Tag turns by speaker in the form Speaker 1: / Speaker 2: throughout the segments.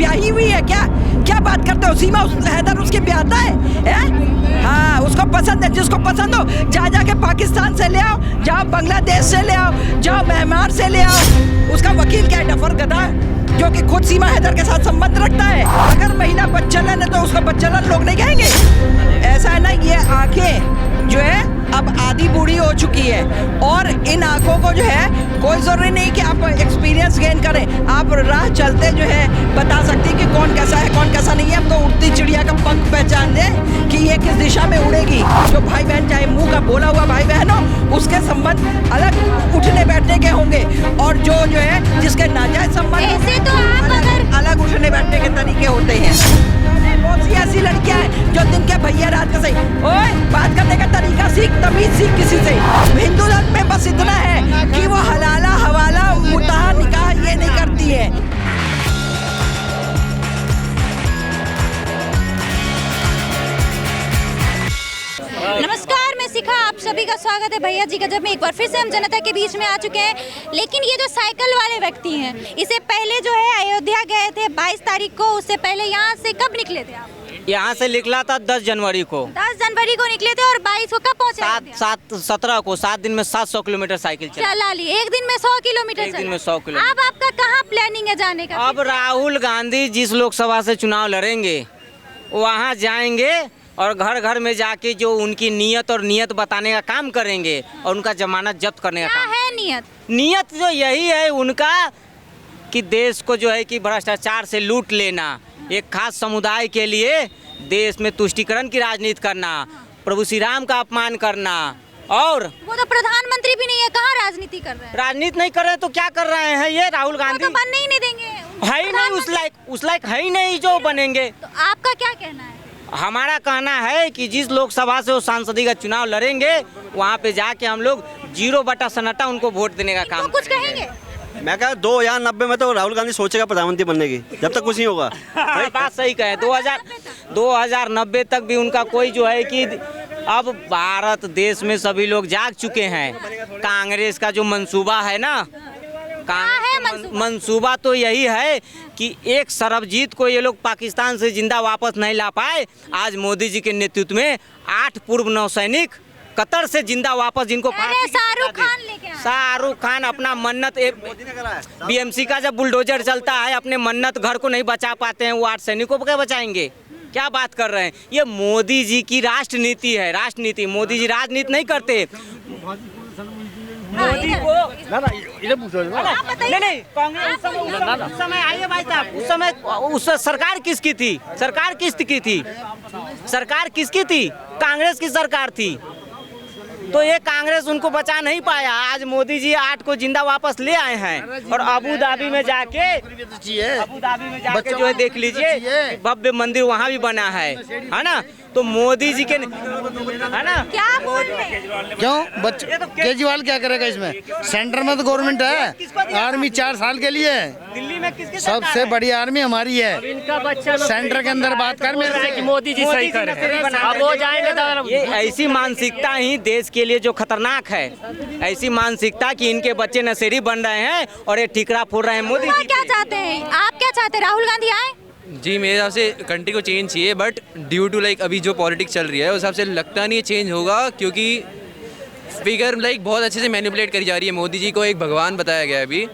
Speaker 1: ब्याही हुई है क्या? क्या बात करते हो? सीमा हैदर उसके ब्याहता है? हाँ, उसको पसंद है, जिसको पसंद हो जाके पाकिस्तान से ले आओ, जाओ बांग्लादेश से ले आओ, जाओ म्यांमार से ले आओ। उसका वकील क्या है? डफर गधा जो कि खुद सीमा हैदर के साथ संबंध रखता है। अगर महिला बच्चलन है तो उसको बच्चलन लोग नहीं कहेंगे? ऐसा है ना, ये आंखें जो है अब आधी बूढ़ी हो चुकी है और इन आंखों को जो है कोई जरूरी नहीं कि आप एक्सपीरियंस गेन करें, आप राह चलते जो है बता सकती कि कौन कैसा है कौन कैसा नहीं है। हम तो उड़ती चिड़िया का पंख पहचान दें कि ये किस दिशा में उड़ेगी। जो भाई बहन चाहे मुंह का बोला हुआ भाई बहन हो, उसके संबंध अलग उठने बैठने के होंगे और जो है जिसके नाजायज संबंध
Speaker 2: ऐसे तो आप
Speaker 1: अलग उठने बैठने के तरीके होते हैं। बहुत सी ऐसी लड़कियां हैं जो दिन के भैया रात का सही। ओए, बात करने का तरीका सीख, तमीज सीख किसी से। हिंदू धर्म में बस इतना है कि वो हलाला हवाला मुताह निकाह ये नहीं करती है।
Speaker 2: नमस्कार, मैं शिखा, आप सभी का स्वागत है भैया जी गजब में। एक बार फिर से हम जनता के बीच में आ चुके हैं। लेकिन ये जो साइकिल वाले व्यक्ति हैं, इससे पहले जो है अयोध्या गए थे 22 तारीख को। उससे पहले यहाँ से कब निकले थे आप?
Speaker 3: यहाँ से निकला था 10 जनवरी को।
Speaker 2: 10 जनवरी को निकले थे और 22 को कब पहुँचे?
Speaker 3: 17 को 7 दिन में 700 किलोमीटर साइकिल
Speaker 2: चला ली। एक दिन में 100 किलोमीटर।
Speaker 3: एक दिन में 100 किलोमीटर।
Speaker 2: अब आपका कहाँ प्लानिंग है जाने का?
Speaker 3: अब राहुल गांधी जिस लोकसभा से चुनाव लड़ेंगे वहाँ जाएंगे और घर घर में जाके जो उनकी नीयत और नीयत बताने का काम करेंगे और उनका जमानत जब्त करने का काम।
Speaker 2: क्या है नीयत?
Speaker 3: नीयत जो यही है उनका कि देश को जो है कि भ्रष्टाचार से लूट लेना, एक खास समुदाय के लिए देश में तुष्टीकरण की राजनीति करना, प्रभु श्री राम का अपमान करना। और
Speaker 2: वो तो प्रधानमंत्री भी नहीं है, कहाँ राजनीति कर रहे हैं?
Speaker 3: राजनीति नहीं कर रहे तो क्या कर रहे हैं ये राहुल गांधी?
Speaker 2: तो बनने ही नहीं देंगे।
Speaker 3: है ही नहीं उस लायक है ही नहीं जो बनेंगे।
Speaker 2: तो आपका क्या कहना है?
Speaker 3: हमारा कहना है कि जिस लोकसभा से वो सांसदी का चुनाव लड़ेंगे वहाँ पे जाके हम लोग 0/सन्नाटा उनको वोट देने का काम।
Speaker 2: तो कुछ कहेंगे?
Speaker 4: मैं कहा 2090 में तो राहुल गांधी सोचेगा प्रधानमंत्री बनने की, जब तक कुछ नहीं होगा।
Speaker 3: बात सही कहे। 2090 तक भी उनका कोई जो है कि अब भारत देश में सभी लोग जाग चुके हैं। कांग्रेस का जो मंसूबा है ना, मंसूबा तो यही है कि एक सरबजीत को ये लोग पाकिस्तान से जिंदा वापस नहीं ला पाए। आज मोदी जी के नेतृत्व में 8 पूर्व नौसैनिक कतर से जिंदा वापस जिनको शाहरुख खान अपना मन्नत बीएमसी का जब बुलडोजर चलता है अपने मन्नत घर को नहीं बचा पाते हैं, वो 8 सैनिकों को क्या बचाएंगे? क्या बात कर रहे हैं? ये मोदी जी की राष्ट्रनीति है, राष्ट्रनीति। मोदी जी राजनीति नहीं करते। मोदी को नहीं कांग्रेस उस समय आइए भाई साहब, उस सरकार किसकी थी? सरकार किसकी थी? कांग्रेस की सरकार थी। तो ये कांग्रेस उनको बचा नहीं पाया। आज मोदी जी 8 को जिंदा वापस ले आए हैं और अबू धाबी में जाके जो है देख लीजिए भव्य मंदिर वहाँ भी बना है ना। तो मोदी जी के है ना
Speaker 2: क्या बोल रहे?
Speaker 5: क्यों बच्चे केजरीवाल क्या करेगा इसमें? सेंटर में तो गवर्नमेंट है, आर्मी 4 साल के लिए।
Speaker 3: दिल्ली में किसकी
Speaker 5: सबसे बड़ी आर्मी हमारी है।
Speaker 6: इनका बच्चा
Speaker 5: सेंटर के अंदर बात कर मेरे से
Speaker 6: कि मोदी जी सही करे। अब वो जाएंगे तो
Speaker 3: ये ऐसी मानसिकता ही देश के लिए जो खतरनाक है। ऐसी मानसिकता कि इनके बच्चे नशेड़ी बन रहे हैं और ये ठिकरा फोड़ रहे हैं। मोदी
Speaker 2: जी क्या चाहते हैं? आप क्या चाहते हैं? राहुल गांधी आए?
Speaker 7: जी मेरे हिसाब से कंट्री को चेंज चाहिए, बट ड्यू टू अभी जो पॉलिटिक्स चल रही है उस हिसाब से लगता नहीं है चेंज होगा, क्योंकि फिगर बहुत अच्छे से मैनिपुलेट करी जा रही है। मोदी जी को एक भगवान बताया गया है अभी,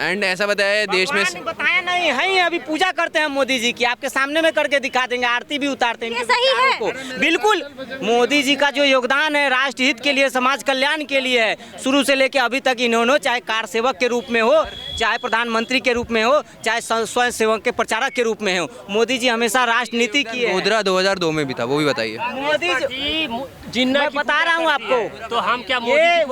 Speaker 7: एंड ऐसा बताया है देश में
Speaker 3: बताया नहीं है। अभी पूजा करते हैं मोदी जी की, आपके सामने में करके दिखा देंगे, आरती भी उतारते हैं।
Speaker 2: ये सही है।
Speaker 3: बिल्कुल मोदी जी का जो योगदान है राष्ट्र हित के लिए, समाज कल्याण के लिए है। शुरू से लेकर अभी तक इन्होंने चाहे कार सेवक के रूप में हो, चाहे प्रधानमंत्री के रूप में हो, चाहे स्वयं सेवक के प्रचारक के रूप में हो, मोदी जी हमेशा राष्ट्रनीति की है।
Speaker 7: मुद्रा 2002 में भी था, वो भी बताइए।
Speaker 3: मोदी जी मैं बता रहा हूँ आपको,
Speaker 6: तो हम क्या मोदी की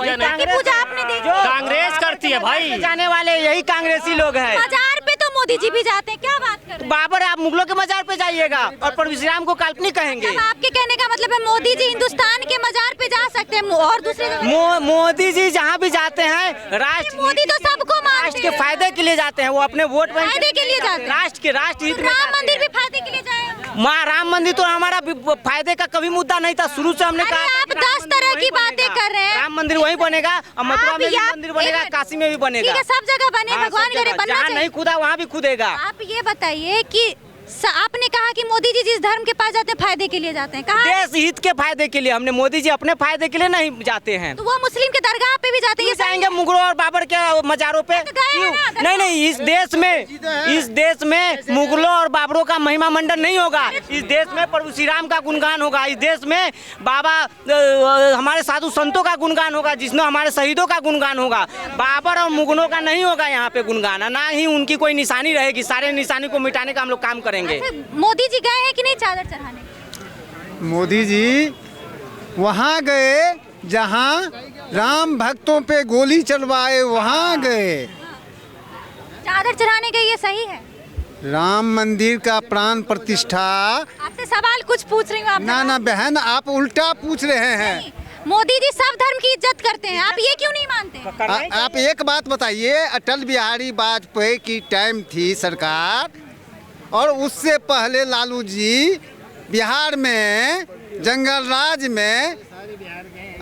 Speaker 2: पूजा आपने देखी?
Speaker 6: कांग्रेस करती है भाई।
Speaker 3: जाने वाले यही कांग्रेसी लोग हैं।
Speaker 2: मजार पे तो मोदी जी भी जाते हैं, क्या बात कर रहे हैं?
Speaker 3: बाबर आप मुगलों के मजार पे जाइएगा और प्रभु श्री राम को काल्पनिक कहेंगे।
Speaker 2: आपके कहने का मतलब है मोदी जी हिंदुस्तान के मजार पे जा सकते हैं और दूसरे
Speaker 3: मोदी जी जहाँ भी जाते हैं
Speaker 2: मोदी तो सबको
Speaker 3: राष्ट्र के फायदे के लिए जाते हैं। वो अपने वोट
Speaker 2: फायदे के लिए जाते हैं।
Speaker 3: राष्ट्र हित में।
Speaker 2: राम मंदिर भी फायदे के लिए जाएगा।
Speaker 3: माँ राम मंदिर तो हमारा फायदे का कभी मुद्दा नहीं था, शुरू से हमने कहा था
Speaker 2: आप
Speaker 3: कि राम
Speaker 2: 10 तरह
Speaker 3: मंदिर
Speaker 2: की
Speaker 3: वहीं
Speaker 2: बातें
Speaker 3: बनेगा।
Speaker 2: कर रहे हैं।
Speaker 3: राम मंदिर वहीं बनेगा और मथुरा में भी मंदिर बनेगा, काशी में भी बनेगा।
Speaker 2: ठीक है, सब जगह बने,
Speaker 3: हाँ,
Speaker 2: भगवान
Speaker 3: सब
Speaker 2: करे
Speaker 3: जगह।
Speaker 2: बनना
Speaker 3: जहाँ
Speaker 2: चाहिए।
Speaker 3: नहीं खुदा वहाँ भी खुदेगा।
Speaker 2: आप ये बताइए कि आपने कहा कि मोदी जी जिस धर्म के पास जाते हैं फायदे के लिए जाते हैं, कहा
Speaker 3: देश हित के फायदे के लिए, हमने मोदी जी अपने फायदे के लिए नहीं जाते हैं।
Speaker 2: तो वो मुस्लिम के दरगाह पे भी जाते हैं,
Speaker 3: क्यों
Speaker 2: ये सही
Speaker 3: जाएंगे मुगलों और बाबर के मजारों पे?
Speaker 2: तो गए हैं
Speaker 3: क्यों?
Speaker 2: ना,
Speaker 3: नहीं नहीं, इस देश में मुगलों और बाबरों का महिमा मंडन नहीं होगा। इस देश में प्रभु श्री राम का गुणगान होगा। इस देश में बाबा हमारे साधु संतों का गुणगान होगा, जिसमें हमारे शहीदों का गुणगान होगा। बाबर और मुगलों का नहीं होगा यहाँ पे गुणगान, ना ही उनकी कोई निशानी रहेगी। सारे निशानी को मिटाने का हम लोग काम करेंगे।
Speaker 2: मोदी जी गए हैं कि नहीं चादर चढ़ाने?
Speaker 5: मोदी जी वहाँ गए जहाँ राम भक्तों पे गोली चलवाए, वहाँ गए।
Speaker 2: चादर चढ़ाने गए, ये सही है?
Speaker 5: राम मंदिर का प्राण प्रतिष्ठा।
Speaker 2: आपसे सवाल कुछ पूछ रही हूँ, आप
Speaker 5: ना ना बहन, आप उल्टा पूछ रहे हैं।
Speaker 2: मोदी जी सब धर्म की इज्जत करते हैं, आप ये क्यों नहीं मानते?
Speaker 5: आप एक बात बताइए, अटल बिहारी वाजपेयी की टाइम थी सरकार, और उससे पहले लालू जी बिहार में जंगल राज में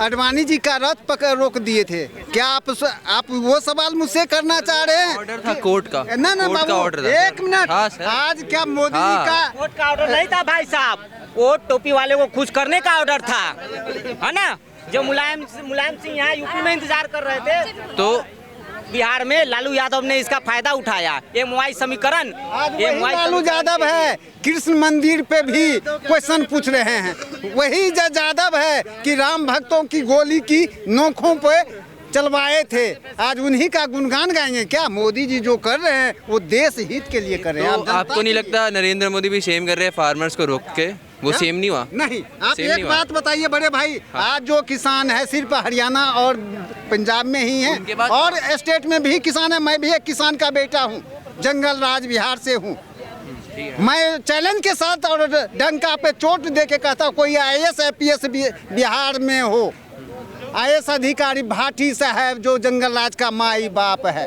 Speaker 5: अडवाणी जी का रथ पकड़ रोक दिए थे। क्या आप वो सवाल मुझसे करना चाह रहे हैं?
Speaker 7: ऑर्डर था कोर्ट का।
Speaker 5: ना ना
Speaker 7: कोर्ट का
Speaker 5: बाबू,
Speaker 7: ऑर्डर था।
Speaker 5: एक मिनट।
Speaker 7: हाँ, सर।
Speaker 5: आज क्या मोदी
Speaker 7: हाँ।
Speaker 5: जी का
Speaker 3: वोट का ऑर्डर नहीं था भाई साहब, वो टोपी वाले को खुश करने का ऑर्डर था, है ना? जो मुलायम सिंह यहाँ यूपी में इंतजार कर रहे थे, तो बिहार में लालू यादव ने इसका फायदा उठाया। MY समीकरण,
Speaker 5: आज वही लालू यादव है। कृष्ण मंदिर पे भी क्वेश्चन पूछ रहे हैं, वही यादव है कि राम भक्तों की गोली की नोकों पे चलवाए थे। आज उन्हीं का गुणगान गाएंगे क्या? मोदी जी जो कर रहे हैं वो देश हित के लिए कर रहे हैं।
Speaker 7: तो आपको नहीं लगता नरेंद्र मोदी भी सेम कर रहे हैं फार्मर्स को रोक के? वो सेम नहीं हुआ?
Speaker 5: नहीं, आप
Speaker 7: सेम नहीं
Speaker 5: एक
Speaker 7: हुआ।
Speaker 5: बात बताइए बड़े भाई। आज जो किसान है सिर्फ हरियाणा और पंजाब में ही
Speaker 7: उनके
Speaker 5: है,
Speaker 7: बाद-
Speaker 5: और स्टेट में भी किसान है। मैं भी एक किसान का बेटा हूँ, जंगल राज बिहार से हूँ। मैं चैलेंज के साथ और डंका पे चोट दे के कहता हूँ, कोई IAS IPS बिहार में हो, IAS अधिकारी भाटी साहब जो जंगल राज का माई बाप है,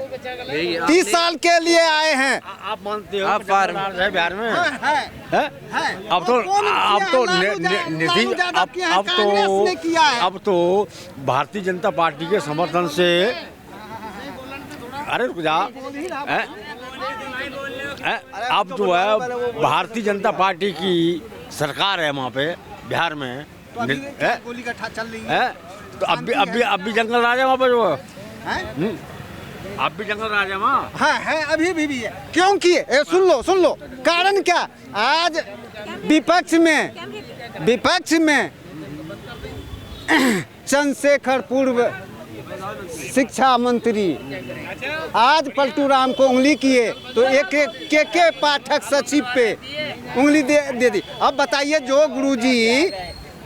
Speaker 5: 30 साल के लिए आए हैं।
Speaker 4: आप मानते हो
Speaker 7: आप फार्म
Speaker 4: है बिहार में?
Speaker 5: है।
Speaker 8: अब तो अब तो भारतीय जनता पार्टी के समर्थन से, अरे रुक जा, अब जो है भारतीय जनता पार्टी की सरकार है वहाँ पे बिहार में,
Speaker 5: गोली का चल रही है।
Speaker 8: तो अब भी जंगल राज है वहाँ पे जो है। अब भी जंगल राज है वहाँ।
Speaker 5: हाँ है, अभी भी है। क्योंकि सुन लो कारण क्या? आज विपक्ष में चंद्रशेखर पूर्व शिक्षा मंत्री आज पलटू राम को उंगली किए, तो एक के पाठक सचिव पे उंगली दे दी। अब बताइए, जो गुरुजी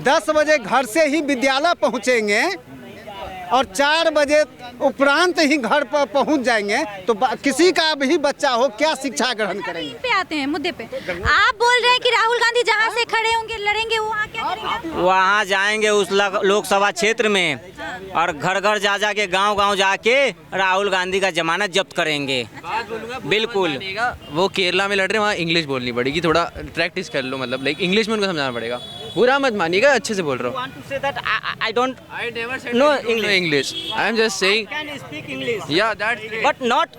Speaker 5: 10 बजे घर से ही विद्यालय पहुंचेंगे और 4 बजे उपरांत ही घर पर पहुंच जाएंगे, तो किसी का भी बच्चा हो क्या शिक्षा ग्रहण करेंगे?
Speaker 2: पे आते हैं मुद्दे पे। आप बोल रहे हैं कि राहुल गांधी जहाँ से खड़े होंगे लड़ेंगे, वहाँ क्या करेंगे?
Speaker 3: वहाँ जाएंगे उस लोकसभा क्षेत्र में, और घर घर जा के गांव जाके राहुल गांधी का जमानत जब्त करेंगे। बिल्कुल।
Speaker 7: वो केरला में लड़ रहे हैं, वहाँ इंग्लिश बोलनी पड़ेगी, थोड़ा प्रैक्टिस कर लो, मतलब लाइक इंग्लिश में उनको समझाना पड़ेगा। बुरा मत मानिएगा, अच्छे से बोल रहा हूँ।
Speaker 3: I never said no
Speaker 7: English. I am just saying.
Speaker 3: can speak English,
Speaker 7: Yeah, that's great.
Speaker 3: but not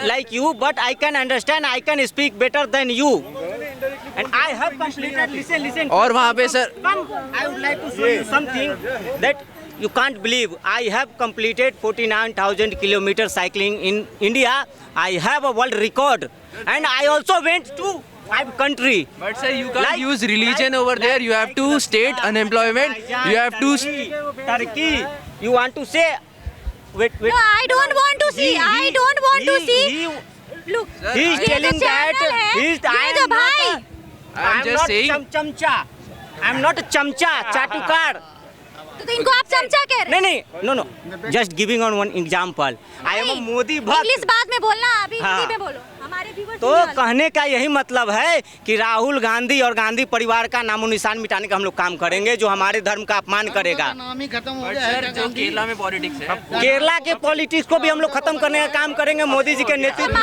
Speaker 3: like you. But I can understand. I can speak better than you. And I have completed. Listen.
Speaker 7: और वहाँ पे sir,
Speaker 3: Come, I would like to show you something that you can't believe. I have completed 49,000 kilometers cycling in India. I have a world record, and I also went to 5 countries.
Speaker 7: but sir, you can't use religion over there. You have to state unemployment. You have to.
Speaker 3: Turkey. You want to say? Wait.
Speaker 2: No, I don't want to see. I don't want to see. Look,
Speaker 3: He is
Speaker 2: ये जो
Speaker 3: telling that
Speaker 2: channel है,
Speaker 3: he is.
Speaker 2: ये जो भाई,
Speaker 7: I am just saying.
Speaker 3: Chamcha. I am not a chamcha. Chatukar.
Speaker 2: तो इनको आप चमचा कह रहे हैं?
Speaker 3: नहीं. No. Just giving on one example. I am a Modi bhakt.
Speaker 2: English बाद में बोलना, अभी
Speaker 3: हाँ।
Speaker 2: हिंदी में बोलो। हमारे viewers
Speaker 3: तो
Speaker 2: सुनने वाले।
Speaker 3: कहने का यही मतलब है कि राहुल गांधी और गांधी परिवार का नामो निशान मिटाने का हम लोग काम करेंगे, जो हमारे धर्म का अपमान करेगा।
Speaker 5: नाम ही खत्म हो
Speaker 7: सर जो केरला में पॉलिटिक्स है,
Speaker 3: केरला के पॉलिटिक्स को भी हम लोग खत्म करने का काम करेंगे मोदी जी के नेतृत्व में।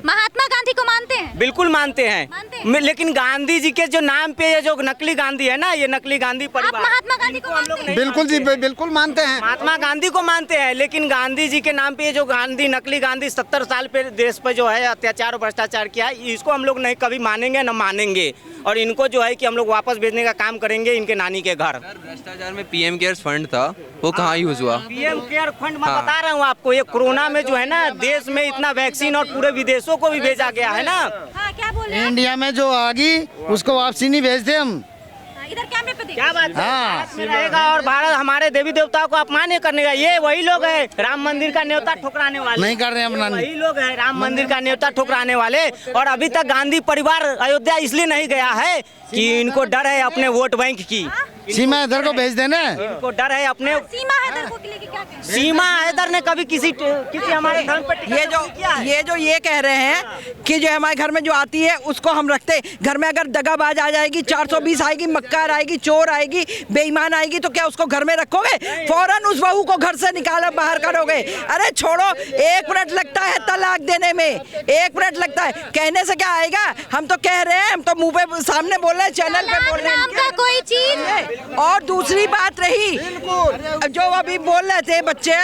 Speaker 2: महात्मा गांधी को मानते हैं?
Speaker 3: बिल्कुल मानते
Speaker 2: मानते
Speaker 3: हैं, लेकिन गांधी जी के जो नाम पे ये जो नकली गांधी है ना, ये नकली गांधी
Speaker 2: आप
Speaker 3: परिवार,
Speaker 2: महात्मा गांधी को मानते हैं?
Speaker 5: बिल्कुल जी, बिल्कुल मानते हैं।
Speaker 3: महात्मा गांधी को मानते हैं, लेकिन गांधी जी के नाम पे ये जो गांधी नकली गांधी 70 साल पे देश पे जो है अत्याचार और भ्रष्टाचार किया है, इसको हम लोग नहीं कभी मानेंगे न मानेंगे। और इनको जो है कि हम लोग वापस भेजने का काम करेंगे इनके नानी के घर।
Speaker 7: भ्रष्टाचार में पीएम केयर्स फंड था, वो कहाँ यूज हुआ?
Speaker 3: पीएम केयर फंड मैं बता रहा हूँ आपको, ये कोरोना में जो है ना, देश में इतना वैक्सीन और पूरे विदेशों को भी भेजा गया है ना।
Speaker 2: हाँ, क्या बोल रहे हैं?
Speaker 5: इंडिया में जो आ गई उसको वापसी नहीं भेजते हम।
Speaker 2: इधर कैमरे पे देखो।
Speaker 3: क्या बात है?
Speaker 5: हाँ।
Speaker 3: भारत में रहेगा और भारत हमारे देवी देवताओं को अपमान करने का, ये वही लोग है राम मंदिर का न्योता ठुकराने वाले।
Speaker 5: नहीं कर रहे हैं अपना।
Speaker 3: वही लोग है राम मंदिर का न्योता ठुकराने वाले। और अभी तक गांधी परिवार अयोध्या इसलिए नहीं गया है कि इनको डर है अपने वोट बैंक की।
Speaker 5: सीमा हैदर को भेज देना।
Speaker 3: इनको डर है अपने।
Speaker 2: सीमा हैदर को लेके क्या कहें?
Speaker 3: सीमा हैदर ने कभी किसी हमारे धर्म पर
Speaker 1: ये कह रहे हैं कि जो हमारे घर में जो आती है उसको हम रखते, घर में अगर दगाबाज आ जाएगी, 420 आएगी, मक्कार आएगी, चोर आएगी, बेईमान आएगी, तो क्या उसको घर में रखोगे? फौरन उस बहू को घर से निकालो, बाहर करोगे। अरे छोड़ो, 1 मिनट लगता है तलाक देने में, 1 मिनट लगता है। कहने से क्या आएगा? हम तो कह रहे हैं, हम तो मुंह पे सामने बोल रहे हैं, चैनल पे बोल रहे
Speaker 2: नाम का
Speaker 1: हैं।
Speaker 2: कोई चीज।
Speaker 1: और दूसरी बात रही, जो अभी बोल रहे थे बच्चे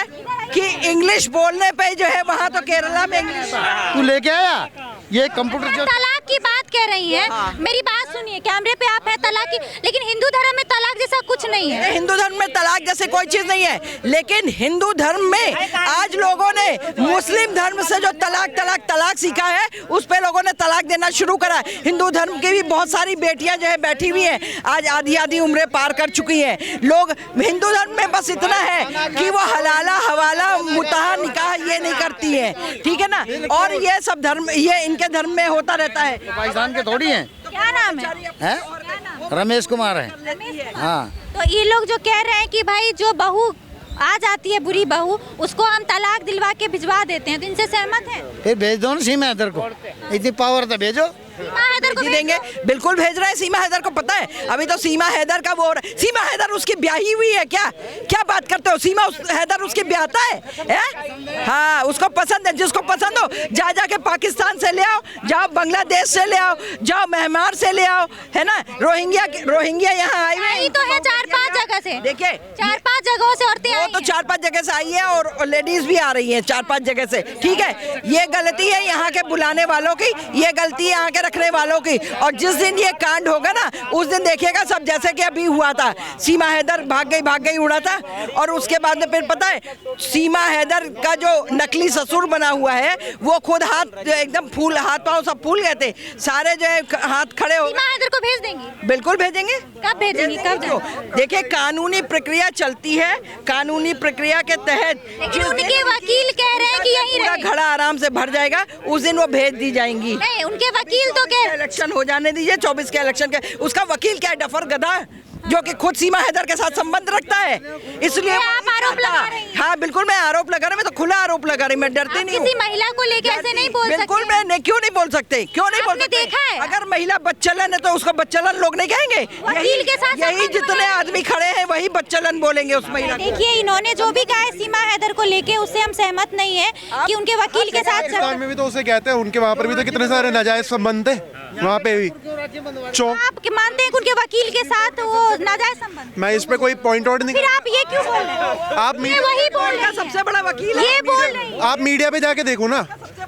Speaker 1: कि इंग्लिश बोलने पे जो है वहाँ तो केरला में इंग्लिश
Speaker 5: तू लेके आया ये कंप्यूटर जो
Speaker 2: तलाक की बात कह रही है। मेरी बात सुनिए, कैमरे पे आप है तलाक की, लेकिन हिंदू धर्म में तलाक जैसा कुछ नहीं है।
Speaker 1: हिंदू धर्म में तलाक जैसे कोई चीज नहीं है, लेकिन हिंदू धर्म में आज लोगों ने मुस्लिम धर्म से जो तलाक सीखा है, उस पे लोगों ने तलाक देना शुरू करा है। हिंदू धर्म की भी बहुत सारी बेटियां जो है बैठी हुई हैं, आज आधी उम्रें पार कर चुकी हैं। लोग हिंदू धर्म में बस इतना है कि वो हलाला हवाला मुताह निकाह ये नहीं करती है, ठीक है ना। और ये सब धर्म ये इनके धर्म में होता रहता है।
Speaker 5: पाकिस्तान के थोड़ी हैं।
Speaker 2: क्या नाम है?
Speaker 5: हैं? रमेश कुमार है। हाँ।
Speaker 2: तो ये लोग जो कह रहे हैं कि भाई जो बहू आ जाती है, बुरी बहू, उसको हम तलाक दिलवा के भिजवा देते हैं, तो इनसे सहमत हैं?
Speaker 5: फिर भेज दो ना सीमा हैदर को, इतनी पावर तो भेजो।
Speaker 2: सीमा हैदर को
Speaker 1: जी देंगे, बिल्कुल भेज रहे हैं। सीमा हैदर को पता है, अभी तो सीमा हैदर का वो, सीमा हैदर उसकी ब्याही हुई है क्या? क्या बात करते हो? सीमा हैदर उसकी ब्याहता है? हाँ, उसको पसंद है, जिसको पसंद हो जा के पाकिस्तान से ले आओ, जाओ बांग्लादेश से ले आओ, जाओ म्यांमार से ले आओ, है ना। रोहिंग्या यहाँ आई हुई
Speaker 2: तो है 4-5 जगह से।
Speaker 1: देखिए
Speaker 2: 4-5 जगहों से औरतें आई
Speaker 1: तो
Speaker 2: हैं।
Speaker 1: 4-5 जगह से आई है और लेडीज भी आ रही हैं 4-5 जगह से, ठीक है। ये गलती है यहाँ के बुलाने वालों की, ये गलती है यहाँ के रखने वालों की। और जिस दिन ये कांड होगा ना, उस दिन देखिएगा सब जैसे कि अभी हुआ था। सीमा हैदर भाग गई उड़ा था, और उसके बाद में फिर पता है सीमा हैदर का जो नकली ससुर बना हुआ है, वो खुद हाथ एकदम फूल, हाथ पाँव सब फूल गए थे सारे, जो है हाथ खड़े हो।
Speaker 2: सीमा हैदर को भेज देंगी?
Speaker 1: बिल्कुल भेजेंगे।
Speaker 2: कब भेजेंगी? कब?
Speaker 1: देखिए कानूनी प्रक्रिया चलती है, कानूनी प्रक्रिया के तहत
Speaker 2: लेकिन उनके वकील कह रहे हैं कि यहीं
Speaker 1: पूरा
Speaker 2: रहे।
Speaker 1: घड़ा आराम से भर जाएगा, उस दिन वो भेज दी जाएंगी।
Speaker 2: नहीं, उनके वकील तो कह
Speaker 1: इलेक्शन हो जाने दीजिए, 24 के इलेक्शन के। उसका वकील क्या है? डफर गधा, जो कि खुद सीमा हैदर के साथ संबंध रखता है, इसलिए
Speaker 2: ये आप आरोप लगा रही हैं।
Speaker 1: हाँ बिल्कुल, मैं आरोप लगा रही, मैं तो खुला आरोप लगा रही, मैं डरती
Speaker 2: आप
Speaker 1: नहीं हूँ।
Speaker 2: किसी महिला को लेके ऐसे नहीं बोल सकते।
Speaker 1: बिल्कुल मैं क्यों नहीं बोल सकते, क्यों नहीं बोल
Speaker 2: आपने
Speaker 1: सकते?
Speaker 2: देखा है?
Speaker 1: अगर महिला बच्चलन है तो उसको बच्चलन लोग नहीं कहेंगे?
Speaker 2: वकील के साथ
Speaker 1: यही
Speaker 2: संबंध
Speaker 1: जितने
Speaker 2: बनाए।
Speaker 1: आदमी खड़े हैं वही बच्चलन बोलेंगे उस महिला को।
Speaker 2: देखिए, इन्होंने जो भी कहा है सीमा हैदर को लेके, उससे हम सहमत नहीं है कि उनके वकील के साथ
Speaker 9: पाकिस्तान में भी तो उसे कहते हैं, उनके वहाँ पर भी तो कितने सारे नाजायज संबंध थे वहाँ पे भी।
Speaker 2: आप मानते हैं कि उनके वकील के साथ वो नाजायज संबंध?
Speaker 9: मैं इस पे कोई पॉइंट आउट नहीं
Speaker 2: फिर आप ये क्यों बोल रहे हो?
Speaker 9: आप
Speaker 2: ये वही बोल रहे हैं,
Speaker 1: सबसे बड़ा वकील है।
Speaker 2: ये बोल रहे हैं।
Speaker 9: आप मीडिया पे जाके देखो ना,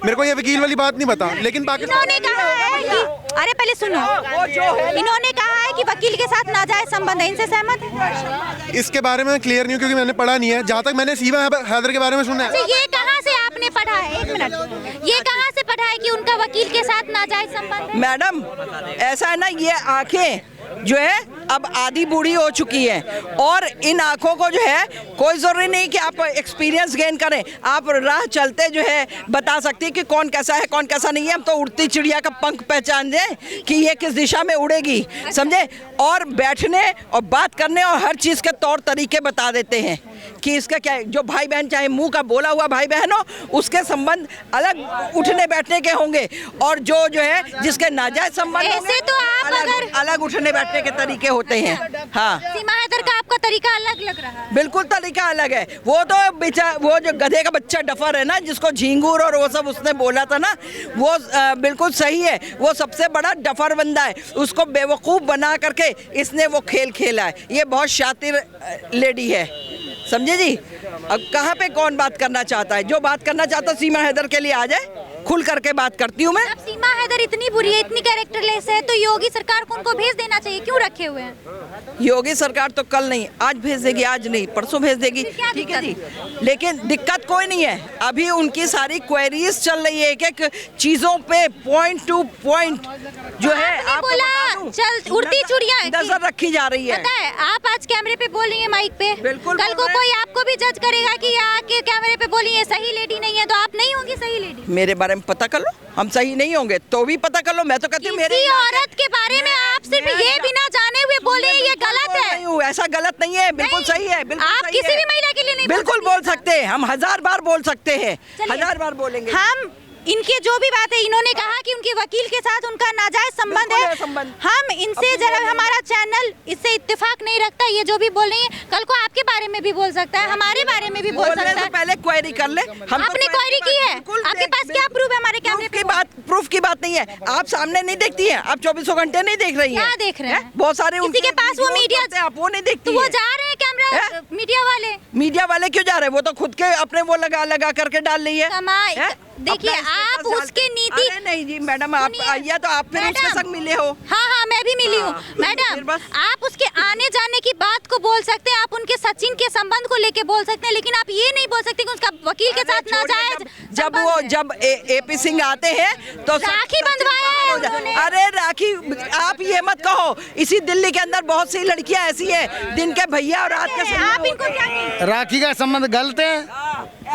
Speaker 9: मेरे को ये वकील वाली बात नहीं बता, लेकिन पाकिस्तान
Speaker 2: इन्होंने कहा है कि, अरे पहले सुनो, इन्होंने कहा है कि वकील के साथ नाजायज संबंध है, इनसे सहमत है?
Speaker 9: इसके बारे में क्लियर नहीं हूँ क्योंकि मैंने पढ़ा नहीं है। जहाँ तक मैंने सीमा हैदर के बारे में सुना है।
Speaker 2: अच्छा, ये कहाँ से आपने पढ़ा है? 1 मिनट, ये कहाँ से पढ़ा है कि उनका वकील के साथ नाजायज संबंध है?
Speaker 1: मैडम ऐसा है ना, ये आंखें जो है अब आधी बूढ़ी हो चुकी है, और इन आंखों को जो है कोई जरूरी नहीं कि आप एक्सपीरियंस गेन करें, आप राह चलते जो है बता सकती है कि कौन कैसा है कौन कैसा नहीं है। हम तो उड़ती चिड़िया का पंख पहचान दें कि ये किस दिशा में उड़ेगी, समझे, और बैठने और बात करने और हर चीज़ के तौर तरीके बता देते हैं। कि इसका क्या है, जो भाई बहन चाहे मुंह का बोला हुआ भाई बहन हो उसके संबंध अलग उठने बैठने के होंगे, और जो है जिसके नाजायज संबंध होंगे,
Speaker 2: ऐसे तो आप
Speaker 1: अलग उठने बैठने के तरीके होते हैं। हाँ,
Speaker 2: सीमा हैदर का आपका तरीका अलग लग रहा है।
Speaker 1: बिल्कुल तरीका अलग है। वो तो वो जो गधे का बच्चा डफर है ना, जिसको झींगूर और वो सब उसने बोला था ना, वो बिल्कुल सही है। वो सबसे बड़ा डफर बंदा है, उसको बेवकूफ़ बना करके इसने वो खेल खेला है। ये बहुत शातिर लेडी है, समझे जी। अब कहाँ पे कौन बात करना चाहता है? जो बात करना चाहता है सीमा हैदर के लिए आ जाए, खुल करके बात करती हूँ मैं।
Speaker 2: अब सीमा हैदर इतनी बुरी है, इतनी कैरेक्टरलेस है, तो योगी सरकार को उनको भेज देना चाहिए, क्यों रखे हुए हैं?
Speaker 1: योगी सरकार तो कल नहीं आज भेज देगी, आज नहीं परसों भेज देगी, ठीक है जी। लेकिन दिक्कत कोई नहीं है, अभी उनकी सारी क्वेरीज चल रही है, एक चीजों पे पॉइंट टू पॉइंट जो है
Speaker 2: आपने बोला चल उड़ती चूड़ियां
Speaker 1: नजर रखी जा रही है।
Speaker 2: पता है, आप आज कैमरे पे बोल रही हैं माइक पे,
Speaker 1: बिल्कुल
Speaker 2: कल को कोई आपको भी जज करेगा कि आके कैमरे पे बोली है सही लेडी नहीं है, तो आप नहीं होंगी सही लेडी।
Speaker 1: मेरे बारे में पता कर लो, हम सही नहीं होंगे तो भी पता कर लो। मैं तो कहती हूँ मेरी
Speaker 2: औरत के बारे में आप सिर्फ ये बिना जाने हुए बोले, ये गलत है।
Speaker 1: ऐसा गलत नहीं है, बिल्कुल सही है, बिल्कुल
Speaker 2: आप
Speaker 1: सही
Speaker 2: किसी
Speaker 1: है।
Speaker 2: भी महिला के लिए नहीं
Speaker 1: बिल्कुल बोल सकते हैं, हम 1000 बार बोल सकते हैं,
Speaker 2: चलिए।
Speaker 1: 1000 बार बोलेंगे।
Speaker 2: हम इनके जो भी बात है, इन्होंने कहा कि उनके वकील के साथ उनका नाजायज संबंध
Speaker 1: बिल्कुल
Speaker 2: है,
Speaker 1: है संबंध।
Speaker 2: हम इनसे जरा, हमारा चैनल इससे इत्तेफाक नहीं रखता, ये जो भी बोल रही है कल को आपके बारे में भी बोल सकता है, हमारे बारे में भी बोल
Speaker 1: बोलने
Speaker 2: सकता
Speaker 1: से
Speaker 2: है।
Speaker 1: पहले क्वेरी कर ले। हम
Speaker 2: आपने क्वेरी की है, आपके पास क्या प्रूफ है? हमारे कैमरे पे
Speaker 1: प्रूफ की बात नहीं है, आप सामने नहीं देखती हैं, आप 24 घंटे नहीं देख रही हैं।
Speaker 2: क्या देख रहे हैं?
Speaker 1: बहुत सारे
Speaker 2: किसी के पास वो मीडिया,
Speaker 1: आप वो नहीं देखती
Speaker 2: तो वो
Speaker 1: हैं।
Speaker 2: जा रहे हैं कैमरा, मीडिया वाले।
Speaker 1: मीडिया वाले क्यों जा रहे हैं? वो तो खुद के अपने वो लगा करके डाल रही है।
Speaker 2: कमाई देखिए, आप उसके नीति।
Speaker 1: अरे नहीं जी मैडम, आप आइए तो आप फिर उसके संग मिले हो।
Speaker 2: हाँ, मैं भी मिली हूँ मैडम। आप उसके आने जाने की बात को बोल सकते हैं, आप उनके सचिन के संबंध को लेके बोल सकते हैं, लेकिन आप ये नहीं बोल सकते कि उसका वकील के साथ नाजायज।
Speaker 1: जब एपी सिंह आते हैं तो
Speaker 2: राखी बंधवाया है उन्होंने।
Speaker 1: अरे राखी, आप ये मत कहो, इसी दिल्ली के अंदर बहुत सी लड़कियां ऐसी हैं दिन के भैया और रात के
Speaker 2: आप इनको क्या कहें?
Speaker 5: राखी का संबंध गलत है,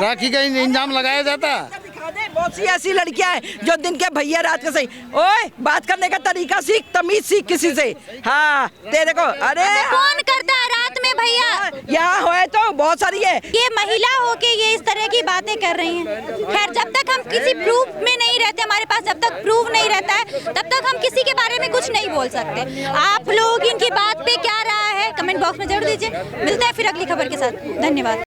Speaker 5: राखी का इंजाम लगाया जाता है।
Speaker 1: बहुत सी ऐसी लड़कियां हैं जो दिन के भैया रात के सही। ओए, बात करने का तरीका सीख, तमीज सीख किसी से। हाँ, तेरे को अरे
Speaker 2: कौन करता है रात में भैया?
Speaker 1: यहाँ हो तो बहुत सारी है।
Speaker 2: ये महिला होके ये इस तरह की बातें कर रही हैं। खैर, जब तक हम किसी प्रूफ में नहीं रहते, हमारे पास जब तक प्रूफ नहीं रहता है, तब तक हम किसी के बारे में कुछ नहीं बोल सकते। आप लोग इनकी बात पे क्या राय है कमेंट बॉक्स में जरूर दीजिए। मिलते हैं फिर अगली खबर के साथ। धन्यवाद।